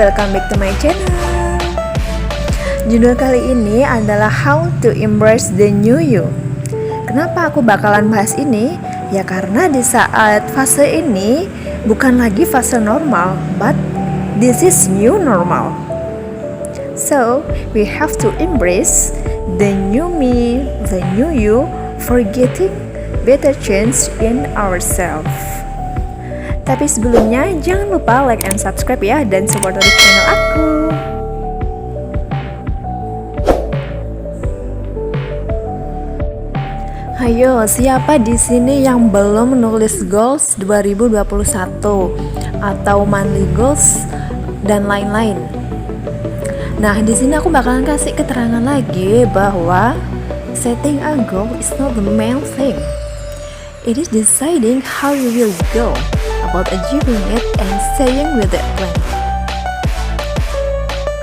welcome back to my channel. Judul kali ini adalah How to Embrace the New You. Kenapa aku bakalan bahas ini? Ya karena di saat fase ini bukan lagi fase normal, but this is new normal. So, we have to embrace the new me, the new you, for getting better change in ourselves. Tapi sebelumnya jangan lupa like and subscribe ya, dan support terus channel aku. Ayo, siapa di sini yang belum menulis goals 2021 atau monthly goals dan lain-lain? Nah, di sini aku bakalan kasih keterangan lagi bahwa setting a goal is not the main thing. It is deciding how you will go about achieving it and staying with that plan.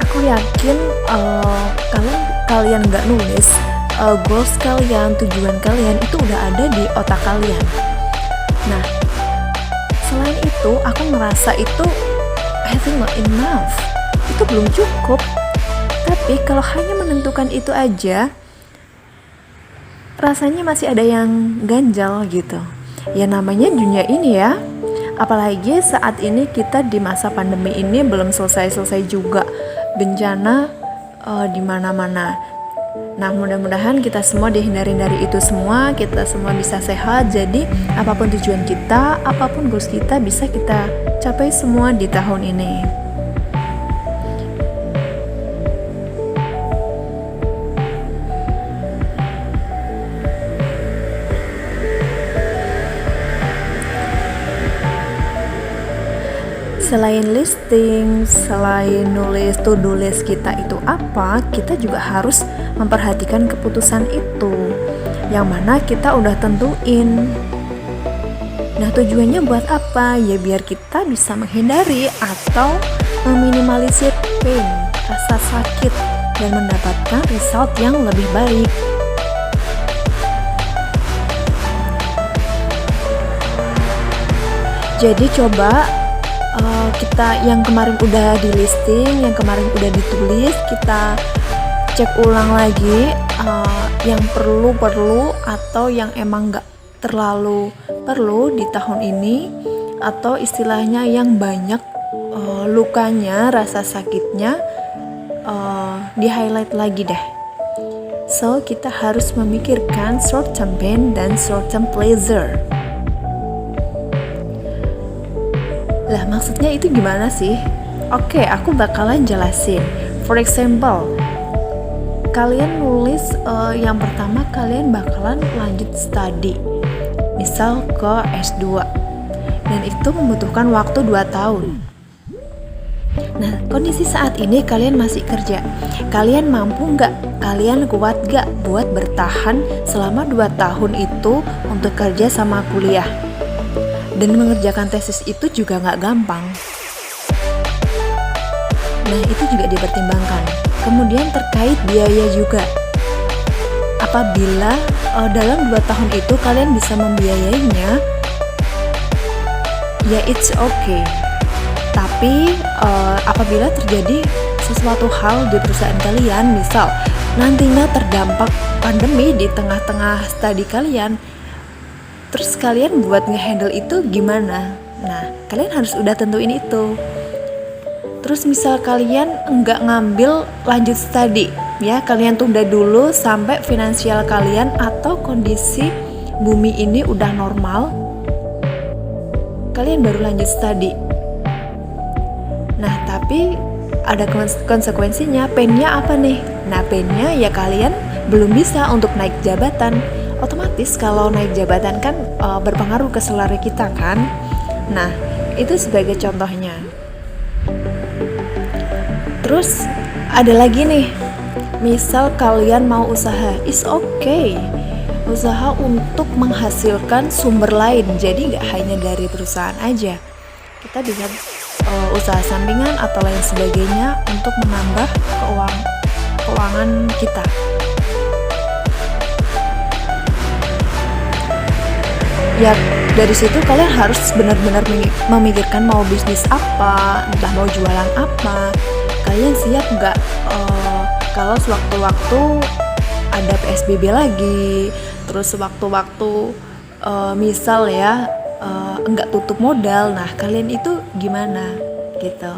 Aku yakin kalau kalian nggak nulis goals kalian, tujuan kalian itu udah ada di otak kalian. Nah, selain itu aku ngerasa itu I think not enough. Itu belum cukup. Tapi kalau hanya menentukan itu aja, rasanya masih ada yang ganjal gitu. Ya namanya dunia ini ya. Apalagi saat ini kita di masa pandemi ini belum selesai-selesai juga, bencana di mana-mana. Nah, mudah-mudahan kita semua dihindarin dari itu semua, kita semua bisa sehat. Jadi apapun tujuan kita, apapun goals kita bisa kita capai semua di tahun ini. Selain listing, selain nulis to-do list kita itu apa, kita juga harus memperhatikan keputusan itu, yang mana kita udah tentuin. Nah, tujuannya buat apa? Ya biar kita bisa menghindari atau meminimalisir pain, rasa sakit, dan mendapatkan result yang lebih baik. Jadi coba kita yang kemarin udah di listing, yang kemarin udah ditulis, kita cek ulang lagi yang perlu atau yang emang gak terlalu perlu di tahun ini, atau istilahnya yang banyak lukanya, rasa sakitnya di highlight lagi deh. So kita harus memikirkan short term pain dan short term pleasure. Lah, maksudnya itu gimana sih? Oke, aku bakalan jelasin. For example, kalian nulis yang pertama kalian bakalan lanjut study, misal ke S2, dan itu membutuhkan waktu 2 tahun. Nah, kondisi saat ini kalian masih kerja. Kalian mampu nggak? Kalian kuat nggak buat bertahan selama 2 tahun itu untuk kerja sama kuliah? Dan mengerjakan tesis itu juga nggak gampang. Nah, itu juga dipertimbangkan. Kemudian terkait biaya juga. Apabila dalam 2 tahun itu kalian bisa membiayainya, ya it's okay. Tapi apabila terjadi sesuatu hal di perusahaan kalian, misal nantinya terdampak pandemi di tengah-tengah studi kalian, terus kalian buat ngehandle itu gimana? Nah, kalian harus udah tentuin itu. Terus misal kalian enggak ngambil lanjut studi, ya kalian tunda dulu sampai finansial kalian atau kondisi bumi ini udah normal, kalian baru lanjut studi. Nah, tapi ada konsekuensinya. Painnya apa nih? Nah, painnya ya kalian belum bisa untuk naik jabatan. Otomatis kalau naik jabatan kan berpengaruh ke selera kita kan. Nah, itu sebagai contohnya. Terus ada lagi nih, misal kalian mau usaha, is okay. Usaha untuk menghasilkan sumber lain, jadi gak hanya dari perusahaan aja. Kita bisa usaha sampingan atau lain sebagainya untuk menambah keuangan kita. Ya Dari situ kalian harus benar-benar memikirkan mau bisnis apa, entah mau jualan apa. Kalian siap nggak kalau sewaktu-waktu ada PSBB lagi, terus sewaktu-waktu misal ya nggak tutup modal, nah kalian itu gimana gitu.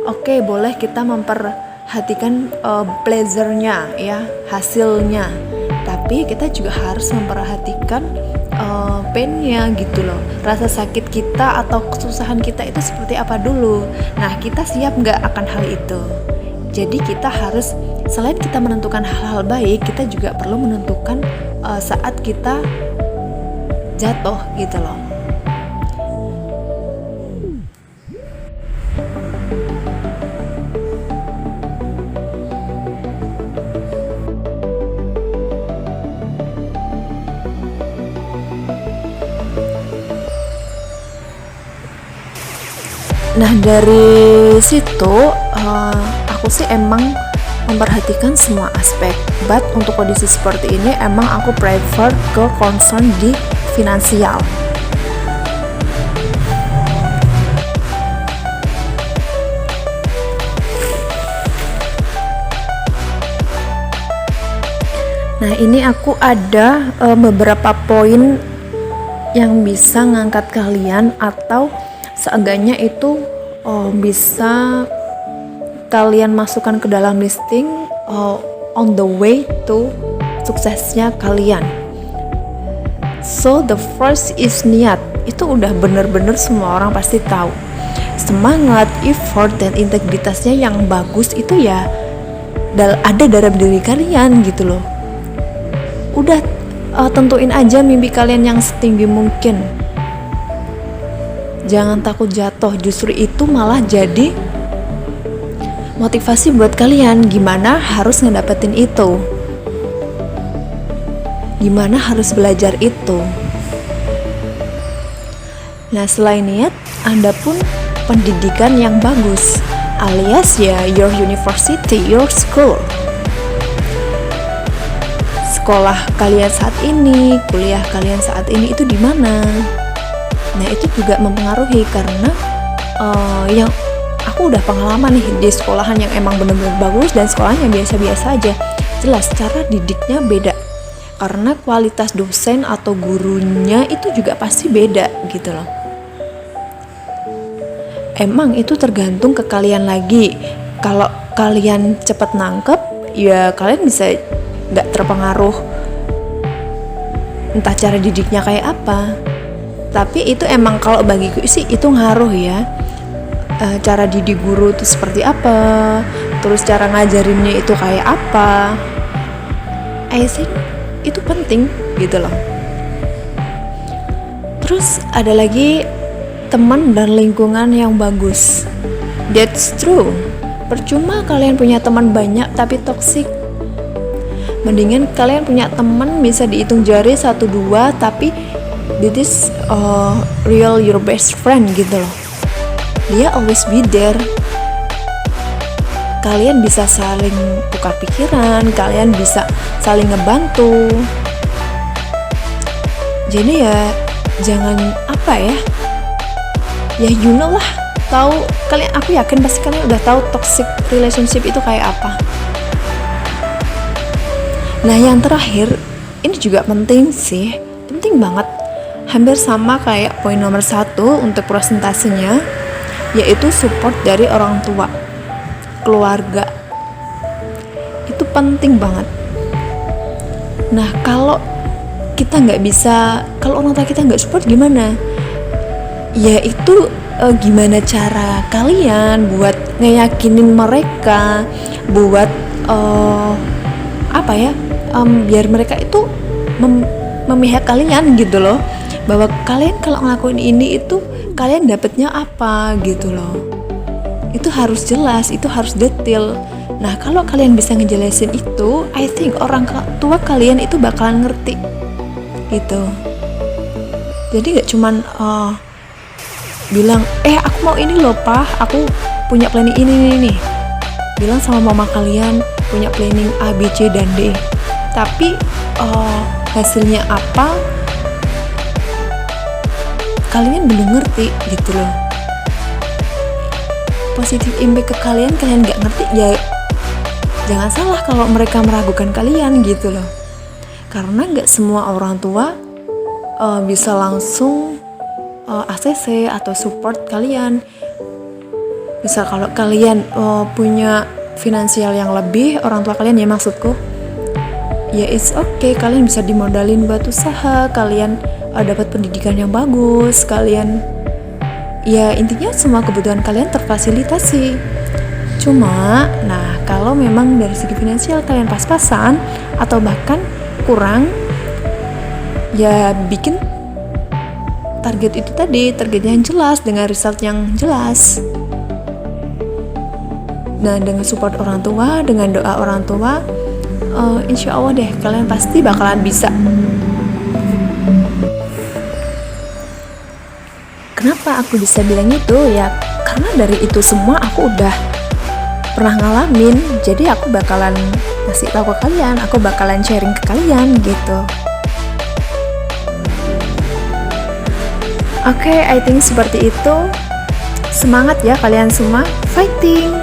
Oke, boleh kita memperhatikan pleasure-nya ya, hasilnya, tapi kita juga harus memperhatikan pain-nya gitu loh, rasa sakit kita atau kesusahan kita itu seperti apa dulu. Nah, kita siap nggak akan hal itu? Jadi kita harus, selain kita menentukan hal-hal baik, kita juga perlu menentukan saat kita jatuh gitu loh. Nah, dari situ aku sih emang memperhatikan semua aspek, but untuk kondisi seperti ini emang aku prefer ke concern di finansial. Nah, ini aku ada beberapa poin yang bisa ngangkat kalian, atau seenggaknya itu bisa kalian masukkan ke dalam listing on the way to suksesnya kalian. So the first is niat. Itu udah bener-bener semua orang pasti tahu. Semangat, effort, dan integritasnya yang bagus itu ya ada dalam diri kalian gitu loh. Udah tentuin aja mimpi kalian yang setinggi mungkin. Jangan takut jatuh, justru itu malah jadi motivasi buat kalian gimana harus ngedapetin itu, gimana harus belajar itu. Nah, selain niat, Anda pun pendidikan yang bagus, alias ya your university, your school. Sekolah kalian saat ini, kuliah kalian saat ini itu di mana? Nah, itu juga mempengaruhi karena yang aku udah pengalaman nih di sekolahan yang emang bener-bener bagus dan sekolahan yang biasa-biasa aja. Jelas cara didiknya beda karena kualitas dosen atau gurunya itu juga pasti beda gitu loh. Emang itu tergantung ke kalian lagi. Kalau kalian cepat nangkep, ya kalian bisa gak terpengaruh entah cara didiknya kayak apa. Tapi itu emang kalau bagiku sih itu ngaruh ya, cara didik guru itu seperti apa, terus cara ngajarinnya itu kayak apa. I think itu penting gitu loh. Terus ada lagi teman dan lingkungan yang bagus. That's true. Percuma kalian punya teman banyak tapi toksik. Mendingan kalian punya teman bisa dihitung jari 1-2 tapi this is real your best friend gitu loh. Dia always be there. Kalian bisa saling tukar pikiran, kalian bisa saling ngebantu. Jadi ya jangan apa ya you know lah, tahu kalian, aku yakin pasti kalian udah tahu toxic relationship itu kayak apa. Nah, yang terakhir ini juga penting sih, penting banget, hampir sama kayak poin nomor 1 untuk persentasenya, yaitu support dari orang tua, keluarga. Itu penting banget. Nah, kalau kita nggak bisa, kalau orang tua kita nggak support gimana? Ya itu gimana cara kalian buat ngeyakinin mereka, buat biar mereka itu memihak kalian gitu loh, bahwa kalian kalau ngelakuin ini itu kalian dapetnya apa gitu loh. Itu harus jelas, itu harus detail. Nah, kalau kalian bisa ngejelasin itu, I think orang tua kalian itu bakalan ngerti gitu. Jadi gak cuman bilang, aku mau ini loh Pak, aku punya planning ini nih. Bilang sama mama kalian punya planning A, B, C, dan D. Tapi hasilnya apa? kalian belum ngerti gitu loh. Positif impact ke kalian nggak ngerti ya, jangan salah kalau mereka meragukan kalian gitu loh. Karena nggak semua orang tua bisa langsung ACC atau support kalian. Misal kalau kalian punya finansial yang lebih, orang tua kalian ya maksudku, ya it's okay, kalian bisa dimodalin buat usaha, kalian dapat pendidikan yang bagus, kalian ya intinya semua kebutuhan kalian terfasilitasi. Cuma, nah kalau memang dari segi finansial kalian pas-pasan atau bahkan kurang, ya bikin target itu tadi, targetnya yang jelas dengan result yang jelas. Nah, dengan support orang tua, dengan doa orang tua, insya Allah deh kalian pasti bakalan bisa. Kenapa aku bisa bilang itu? Ya karena dari itu semua aku udah pernah ngalamin, jadi aku bakalan ngasih tahu ke kalian, aku bakalan sharing ke kalian gitu. Oke, I think seperti itu. Semangat ya kalian semua, fighting!